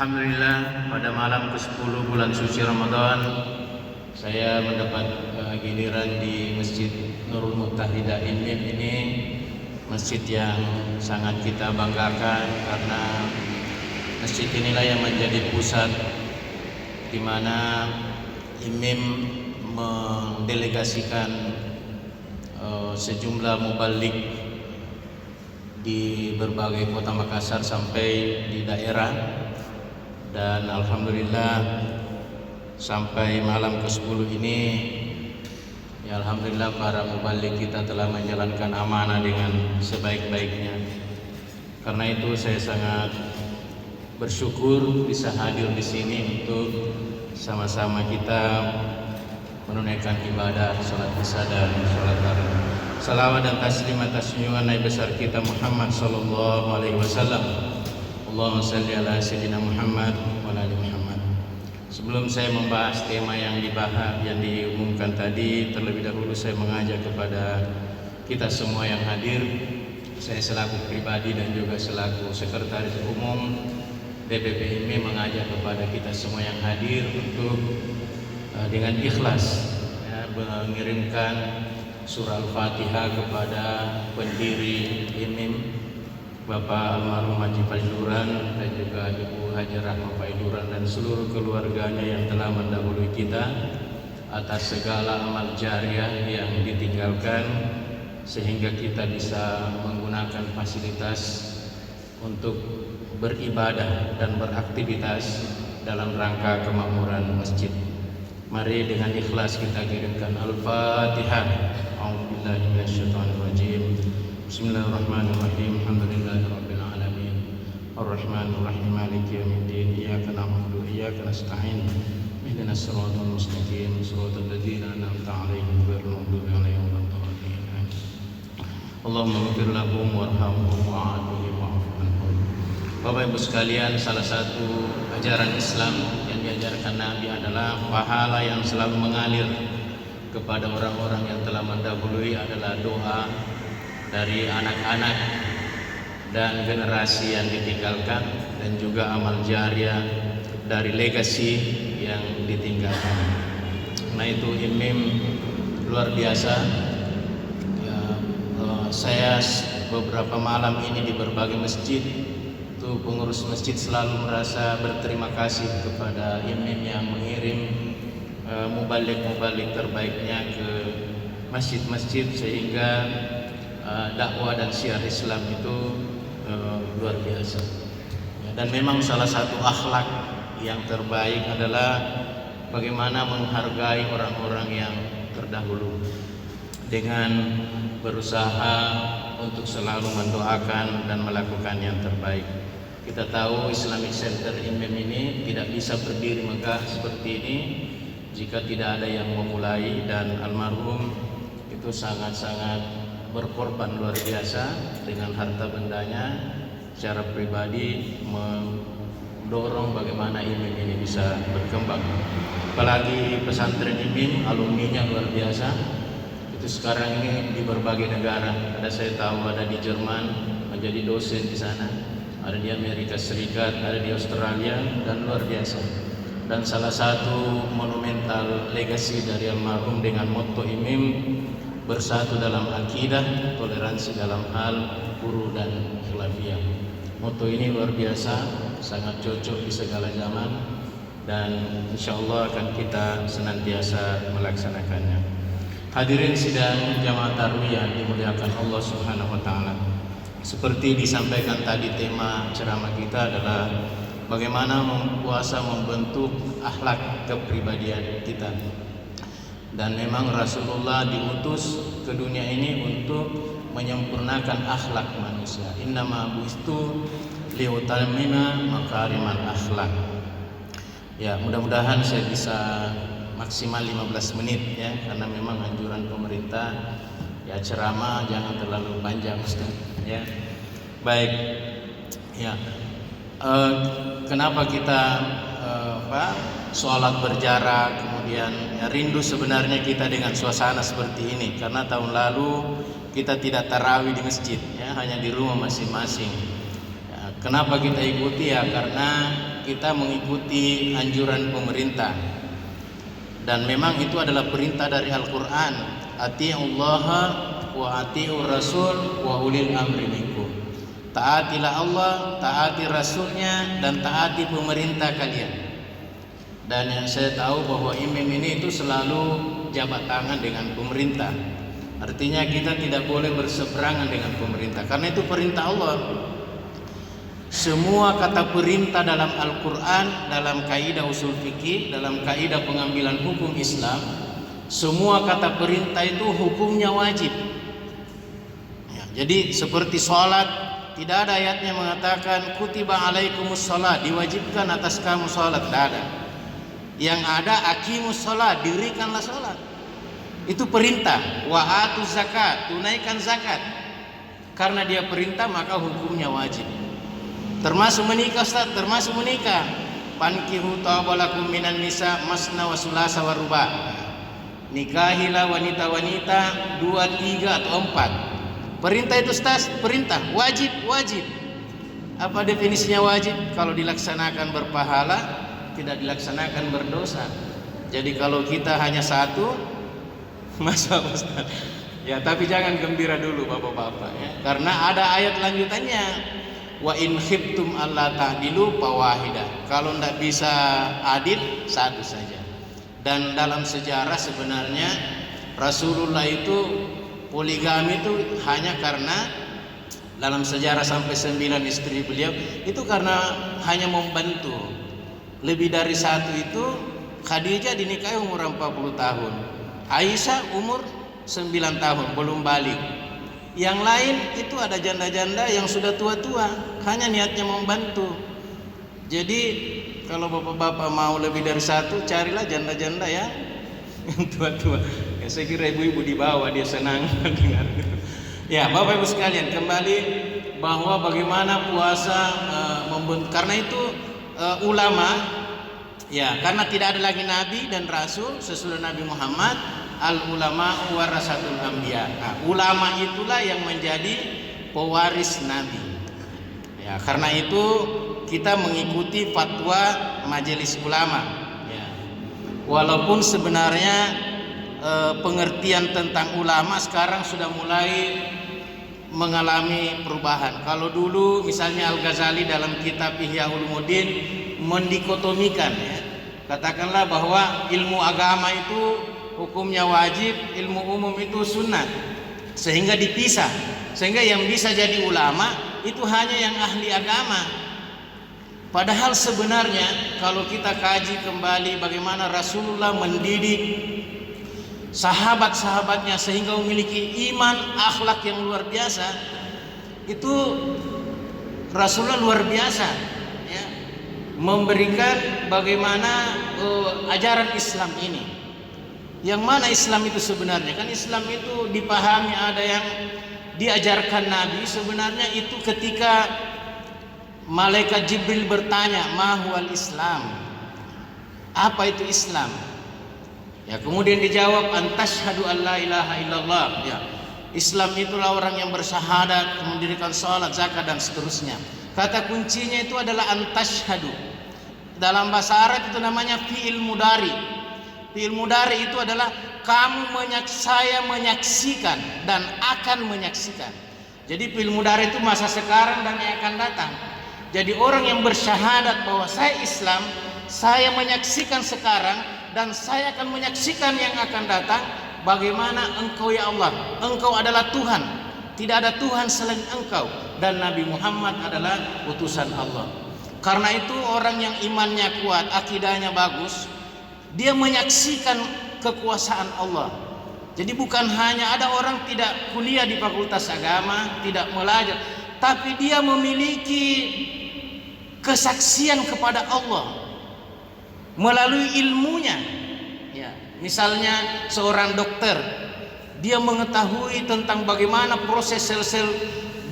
Alhamdulillah, pada malam ke-10 bulan suci Ramadan saya mendapat giliran di Masjid Nurul Muttahidah IMIM ini, masjid yang sangat kita banggakan karena masjid inilah yang menjadi pusat di mana IMIM mendelegasikan sejumlah mubalik di berbagai kota Makassar sampai di daerah. Dan alhamdulillah sampai malam ke-10 ini ya alhamdulillah para mubalik kita telah menjalankan amanah dengan sebaik-baiknya. Karena itu saya sangat bersyukur bisa hadir di sini untuk sama-sama kita menunaikan ibadah salat isya dan salat tarawih. Salawat dan taslim atas junjungan Nabi besar kita Muhammad sallallahu alaihi wasallam. Allahumma salli ala sayyidina Muhammad wa ala ali Muhammad. Sebelum saya membahas tema yang diumumkan tadi, terlebih dahulu saya mengajak kepada kita semua yang hadir, saya selaku pribadi dan juga selaku sekretaris umum DPP IMIM mengajak kepada kita semua yang hadir untuk dengan ikhlas mengirimkan surah Al-Fatihah kepada pendiri IMIM Bapak almarhum Haji Faiduran dan juga Ibu Haji Rahma Faiduran dan seluruh keluarganya yang telah mendahului kita atas segala amal jariah yang ditinggalkan sehingga kita bisa menggunakan fasilitas untuk beribadah dan beraktivitas dalam rangka kemakmuran masjid. Mari dengan ikhlas kita kirimkan Al-Fatihah. A'udzubillahi minasyaitonirrajim. Bismillahirrahmanirrahim. Alhamdulillahirabbil alamin. Arrahmanirrahim. Maliki yaumiddin. Iyyaka na'budu wa iyyaka nasta'in. Ihdinas siratal mustaqim. Siratal ladzina an'amta 'alaihim ghairil maghdubi 'alaihim waladdallin. Allahumma ighfir lahum warhamhum wa'afihim wa'fu anhum. Bapak Ibu sekalian, salah satu ajaran Islam yang diajarkan Nabi adalah pahala yang selalu mengalir kepada orang-orang yang telah mendahului adalah doa dari anak-anak dan generasi yang ditinggalkan dan juga amal jariah dari legasi yang ditinggalkan. Nah itu IMIM luar biasa ya, saya beberapa malam ini di berbagai masjid itu pengurus masjid selalu merasa berterima kasih kepada IMIM yang mengirim mubalik-mubalik terbaiknya ke masjid-masjid sehingga dakwah dan syiar Islam itu luar biasa. Dan memang salah satu akhlak yang terbaik adalah bagaimana menghargai orang-orang yang terdahulu dengan berusaha untuk selalu mendoakan dan melakukan yang terbaik. Kita tahu Islamic Center IMIM ini tidak bisa berdiri megah seperti ini jika tidak ada yang memulai, dan almarhum itu sangat-sangat berkorban luar biasa dengan harta bendanya secara pribadi mendorong bagaimana IMIM ini bisa berkembang. Apalagi pesantren IMIM alumninya luar biasa. Itu sekarang ini di berbagai negara. Ada saya tahu ada di Jerman menjadi dosen di sana, ada di Amerika Serikat, ada di Australia, dan luar biasa. Dan salah satu monumental legasi dari almarhum dengan motto IMIM, bersatu dalam akidah, toleransi dalam hal guru dan khilafiyah. Motto ini luar biasa, sangat cocok di segala zaman, dan insya Allah akan kita senantiasa melaksanakannya. Hadirin sidang jamaah tarawih yang dimuliakan Allah Subhanahu wa taala. Seperti disampaikan tadi, tema ceramah kita adalah bagaimana puasa membentuk akhlak kepribadian kita. Dan memang Rasulullah diutus ke dunia ini untuk menyempurnakan akhlak manusia. Innama bu'istu liutammima makarimal akhlak. Ya, mudah-mudahan saya bisa maksimal 15 menit ya, karena memang anjuran pemerintah ya ceramah jangan terlalu panjang Ustaz ya. Baik. Ya. Kenapa kita sholat berjarak, kemudian ya, rindu sebenarnya kita dengan suasana seperti ini, karena tahun lalu kita tidak tarawih di masjid ya, hanya di rumah masing-masing ya. Kenapa kita ikuti ya, karena kita mengikuti anjuran pemerintah, dan memang itu adalah perintah dari Al-Quran, ati'ullaha wa ati'ur rasul wa ulil amri minkum. Taatilah Allah, taati Rasulnya, dan taati pemerintah kalian. Dan yang saya tahu bahwa imam ini itu selalu jabat tangan dengan pemerintah. Artinya kita tidak boleh berseberangan dengan pemerintah, karena itu perintah Allah. Semua kata perintah dalam Al-Quran, dalam kaidah usul fikih, dalam kaidah pengambilan hukum Islam, semua kata perintah itu hukumnya wajib. Ya, jadi seperti sholat, tidak ada ayatnya mengatakan kutiba alaikumus sholat, diwajibkan atas kamu sholat, tidak ada. Yang ada aqimus sholat, dirikanlah sholat. Itu perintah. Wa atuz zakat, tunaikan zakat. Karena dia perintah maka hukumnya wajib. Termasuk menikah, Ustaz, termasuk menikah. Fankihu tawabalakum minan nisa masna wa sulasa wa ruba. Nikahilah wanita-wanita 2, 3 atau 4. Perintah itu, Ustaz, perintah, wajib, wajib. Apa definisinya wajib? Kalau dilaksanakan berpahala, tidak dilaksanakan berdosa. Jadi kalau kita hanya satu, masa Ustaz? Ya, tapi jangan gembira dulu bapak-bapak ya. Karena ada ayat lanjutannya. Wa in khiftum alla ta'dilu fawahidah. Kalau tidak bisa adil, satu saja. Dan dalam sejarah sebenarnya Rasulullah itu poligami itu hanya karena dalam sejarah sampai 9 istri beliau itu karena hanya membantu. Lebih dari satu itu Khadijah dinikahi umur 40 tahun, Aisyah umur 9 tahun belum balik. Yang lain itu ada janda-janda yang sudah tua-tua, hanya niatnya membantu. Jadi kalau bapak-bapak mau lebih dari satu, carilah janda-janda ya yang tua-tua. Ya, saya kira ibu-ibu di bawah dia senang dengar. Ya, Bapak Ibu sekalian, kembali bahwa bagaimana puasa karena itu ulama ya, karena tidak ada lagi nabi dan rasul sesudah Nabi Muhammad, al ulama warasatul anbiya. Nah, ulama itulah yang menjadi pewaris nabi. Ya, karena itu kita mengikuti fatwa majelis ulama. Ya. Walaupun sebenarnya pengertian tentang ulama sekarang sudah mulai mengalami perubahan. Kalau dulu misalnya Al-Ghazali dalam kitab Ihya Ulumuddin mendikotomikan ya, katakanlah bahwa ilmu agama itu hukumnya wajib, ilmu umum itu sunnah, sehingga dipisah, sehingga yang bisa jadi ulama itu hanya yang ahli agama. Padahal sebenarnya kalau kita kaji kembali bagaimana Rasulullah mendidik sahabat-sahabatnya sehingga memiliki iman, akhlak yang luar biasa, itu Rasulullah luar biasa ya, memberikan bagaimana ajaran Islam ini. Yang mana Islam itu sebenarnya? Kan Islam itu dipahami ada yang diajarkan Nabi sebenarnya itu ketika malaikat Jibril bertanya, "Ma huwal Islam?" Apa itu Islam? Ya, kemudian dijawab, "Antashhadu an la ilaha illallah." Ya, Islam itulah orang yang bersyahadat, mendirikan salat, zakat dan seterusnya. Kata kuncinya itu adalah antashhadu. Dalam bahasa Arab itu namanya fi'il mudhari. Fi'il mudhari itu adalah saya menyaksikan dan akan menyaksikan. Jadi fi'il mudhari itu masa sekarang dan yang akan datang. Jadi orang yang bersyahadat bahwa saya Islam, saya menyaksikan sekarang dan saya akan menyaksikan yang akan datang. Bagaimana engkau ya Allah, engkau adalah Tuhan, tidak ada Tuhan selain engkau, dan Nabi Muhammad adalah utusan Allah. Karena itu orang yang imannya kuat, akidahnya bagus, dia menyaksikan kekuasaan Allah. Jadi bukan hanya ada orang tidak kuliah di fakultas agama, tidak belajar, tapi dia memiliki kesaksian kepada Allah melalui ilmunya. Ya, misalnya seorang dokter, dia mengetahui tentang bagaimana proses sel-sel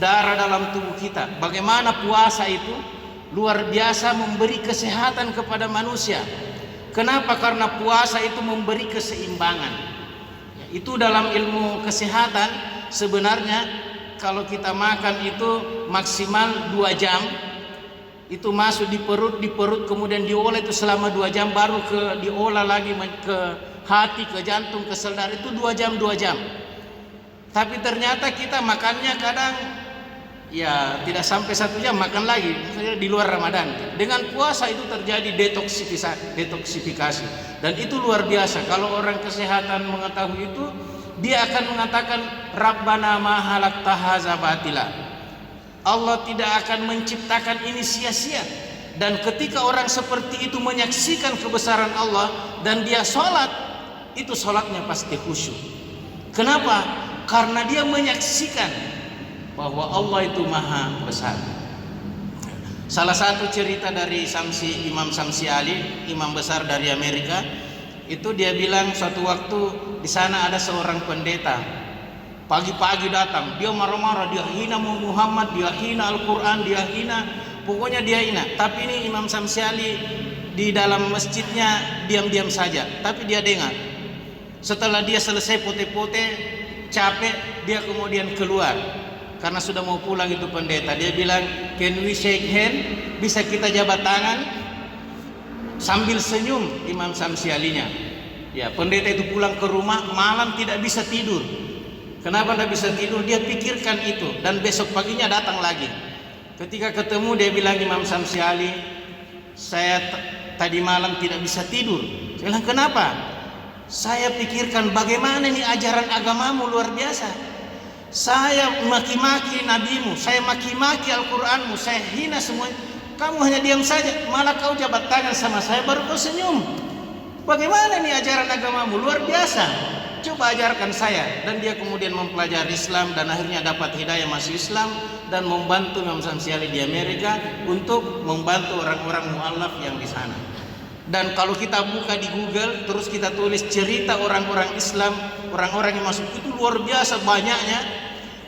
darah dalam tubuh kita, bagaimana puasa itu luar biasa memberi kesehatan kepada manusia. Kenapa? Karena puasa itu memberi keseimbangan. Ya, itu dalam ilmu kesehatan sebenarnya kalau kita makan itu maksimal 2 jam itu masuk di perut kemudian diolah itu selama 2 jam, baru diolah lagi ke hati, ke jantung, ke sel darah, itu 2 jam. Tapi ternyata kita makannya kadang ya tidak sampai 1 jam makan lagi, misalnya di luar Ramadan. Dengan puasa itu terjadi detoksifikasi, dan itu luar biasa. Kalau orang kesehatan mengetahui itu, dia akan mengatakan Rabbana ma halaqta hadza batila. Allah tidak akan menciptakan ini sia-sia. Dan ketika orang seperti itu menyaksikan kebesaran Allah dan dia sholat, itu sholatnya pasti khusyuk. Kenapa? Karena dia menyaksikan bahwa Allah itu maha besar. Salah satu cerita dari Imam Samsi Ali, imam besar dari Amerika, itu dia bilang suatu waktu di sana ada seorang pendeta. Pagi-pagi datang, dia marah-marah, dia hina Muhammad, dia hina Al-Quran, dia hina, pokoknya dia hina. Tapi ini Imam Samsi Ali di dalam masjidnya diam-diam saja, tapi dia dengar. Setelah dia selesai pote-pote, capek, dia kemudian keluar karena sudah mau pulang. Itu pendeta, dia bilang, can we shake hand, bisa kita jabat tangan? Sambil senyum Imam Samsi Ali-nya. Ya, pendeta itu pulang ke rumah, malam tidak bisa tidur. Kenapa tidak bisa tidur? Dia pikirkan itu, dan besok paginya datang lagi. Ketika ketemu, dia bilang, Imam Samsi Ali, saya tadi malam tidak bisa tidur. Saya bilang, kenapa? Saya pikirkan bagaimana nih ajaran agamamu luar biasa. Saya maki-maki nabimu, saya maki-maki Al-Quranmu, saya hina semuanya. Kamu hanya diam saja, malah kau jabat tangan sama saya, baru kau senyum. Bagaimana nih ajaran agamamu luar biasa. Coba ajarkan saya. Dan dia kemudian mempelajari Islam dan akhirnya dapat hidayah masuk Islam dan membantu Imam Samsi Ali di Amerika untuk membantu orang-orang mu'alaf yang di sana. Dan kalau kita buka di Google terus kita tulis cerita orang-orang Islam, orang-orang yang masuk, itu luar biasa banyaknya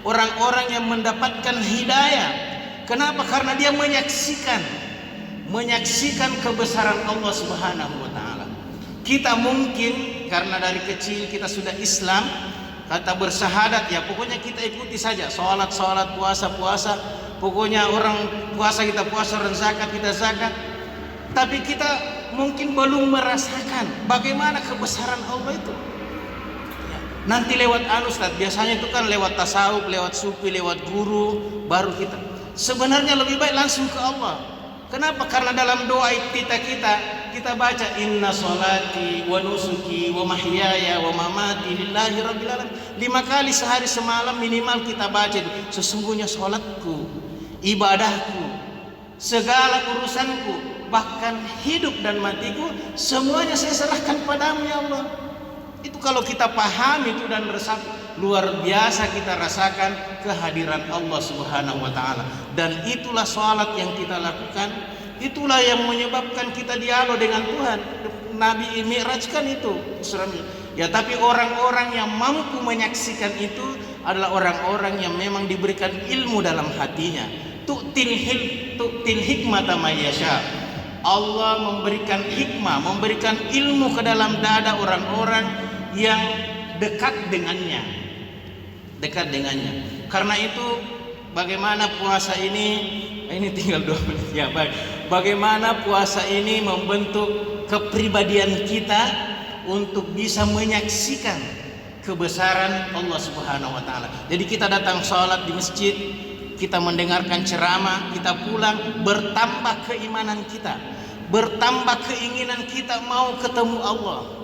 orang-orang yang mendapatkan hidayah. Kenapa? Karena dia menyaksikan kebesaran Allah Subhanahu wa taala. Kita mungkin karena dari kecil kita sudah Islam, kata bersyahadat, ya pokoknya kita ikuti saja, sholat, puasa, pokoknya orang puasa kita puasa, orang zakat kita zakat. Tapi kita mungkin belum merasakan bagaimana kebesaran Allah itu. Nanti lewat Ustaz, biasanya itu kan lewat tasawuf, lewat sufi, lewat guru, baru kita. Sebenarnya lebih baik langsung ke Allah. Kenapa? Karena dalam doa kita baca inna sholati wa nusuki wa mahyaya wa mamati lillahi rabbil alamin. 5 kali sehari semalam minimal kita baca. Sesungguhnya sholatku, ibadahku, segala urusanku, bahkan hidup dan matiku, semuanya saya serahkan padamu ya Allah. Itu kalau kita paham itu dan meresapi, luar biasa kita rasakan kehadiran Allah Subhanahu wa taala. Dan itulah salat yang kita lakukan, itulah yang menyebabkan kita dialog dengan Tuhan. Nabi Mi'raj kan itu. Ya, tapi orang-orang yang mampu menyaksikan itu adalah orang-orang yang memang diberikan ilmu dalam hatinya. Tu'til hikmata may yasha. Allah memberikan hikmah, memberikan ilmu ke dalam dada orang-orang yang dekat dengannya. Karena itu bagaimana puasa ini tinggal 2 menit ya, baik. Bagaimana puasa ini membentuk kepribadian kita untuk bisa menyaksikan kebesaran Allah Subhanahu wa taala. Jadi kita datang sholat di masjid, kita mendengarkan ceramah, kita pulang, bertambah keimanan kita, bertambah keinginan kita mau ketemu Allah.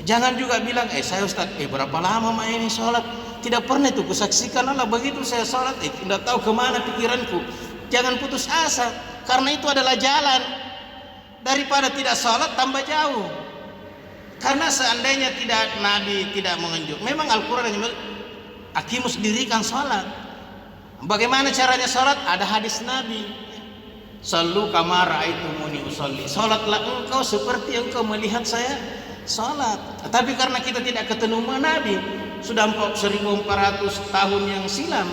Jangan juga bilang, saya Ustaz, berapa lama ini sholat? Tidak pernah itu kusaksikan Allah. Begitu saya sholat, tidak tahu kemana pikiranku. Jangan putus asa, karena itu adalah jalan. Daripada tidak sholat tambah jauh. Karena seandainya Nabi tidak menganjur, memang Al-Quran hanya akimus dirikan sholat. Bagaimana caranya sholat? Ada hadis Nabi, sallu kama ra'aitumuni usolli. Sholatlah engkau seperti engkau melihat saya sholat. Tapi karena kita tidak ketemu Nabi sudah 1400 tahun yang silam,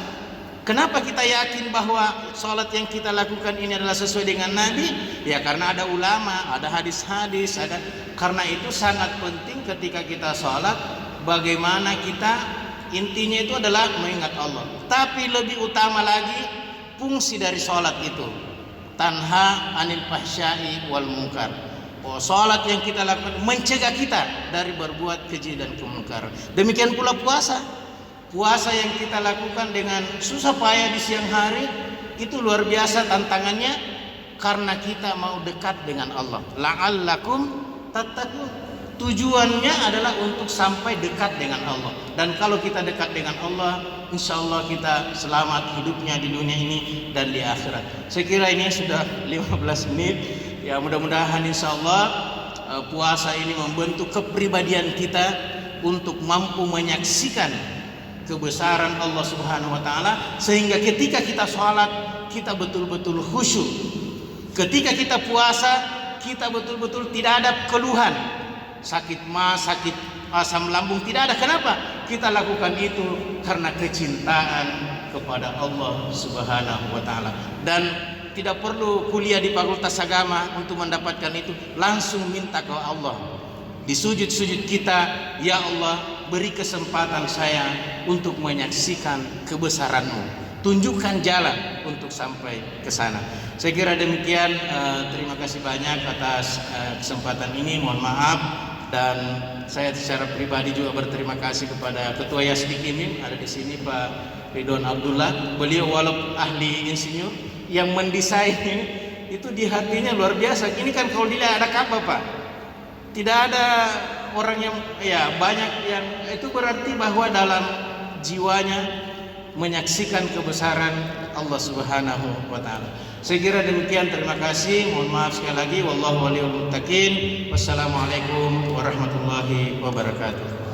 kenapa kita yakin bahwa sholat yang kita lakukan ini adalah sesuai dengan Nabi? Ya karena ada ulama, ada hadis-hadis, karena itu sangat penting ketika kita sholat, bagaimana kita, intinya itu adalah mengingat Allah. Tapi lebih utama lagi fungsi dari sholat itu. tanha anil fahsya'i wal munkar. Oh, salat yang kita lakukan mencegah kita dari berbuat keji dan kemungkaran. Demikian pula puasa. Puasa yang kita lakukan dengan susah payah di siang hari itu luar biasa tantangannya, karena kita mau dekat dengan Allah. La'allakum tattaqun. Tujuannya adalah untuk sampai dekat dengan Allah. Dan kalau kita dekat dengan Allah, insya Allah kita selamat hidupnya di dunia ini dan di akhirat. Saya kira ini sudah 15 menit. Ya, mudah-mudahan insya Allah puasa ini membentuk kepribadian kita untuk mampu menyaksikan kebesaran Allah Subhanahu wa taala, sehingga ketika kita sholat kita betul-betul khusyuk. Ketika kita puasa kita betul-betul tidak ada keluhan, sakit sakit asam lambung tidak ada. Kenapa? Kita lakukan itu karena kecintaan kepada Allah Subhanahu wa taala. Dan tidak perlu kuliah di fakultas agama untuk mendapatkan itu, langsung minta ke Allah. Di sujud-sujud kita, ya Allah, beri kesempatan saya untuk menyaksikan kebesaran-Mu. Tunjukkan jalan untuk sampai ke sana. Saya kira demikian. Terima kasih banyak atas kesempatan ini. Mohon maaf, dan saya secara pribadi juga berterima kasih kepada Ketua Yasdik IMIM ada di sini, Pak Ridwan Abdullah. Beliau walaupun ahli insinyur, yang mendesain ini itu di hatinya luar biasa. Ini kan kalau dilihat ada Ka'bah, Pak. Tidak ada orang yang banyak yang itu berarti bahwa dalam jiwanya menyaksikan kebesaran Allah Subhanahu wa taala. Saya kira demikian, terima kasih. Mohon maaf sekali lagi. Wallahu waliyul muttaqin. Wassalamualaikum warahmatullahi wabarakatuh.